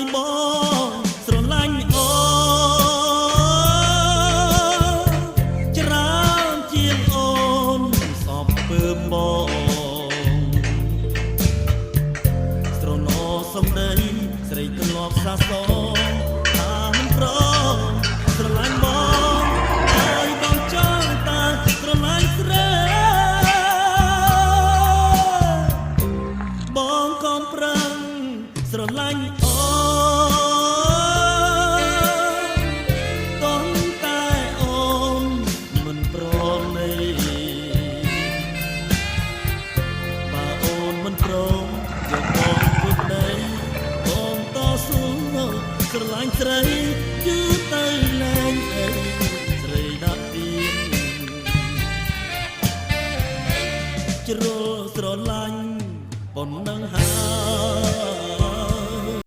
យបងស្រឡាញ់អូច្រើនជាងអូនសពពើបងស្រណោសំដីស្រីធ្លាប់សាសងថាមិនព្រមស្រឡាញ់បងហើយបងចង់តែស្រឡាញ់ស្រីបងកុំប្រឹងស្រឡាញ់អូតន់តែអូនមិនព្រមទេបើអូនមិនព្រមយកបងធ្វើប្តីបងតស៊ូស្រឡាញ់ស្រីយឺ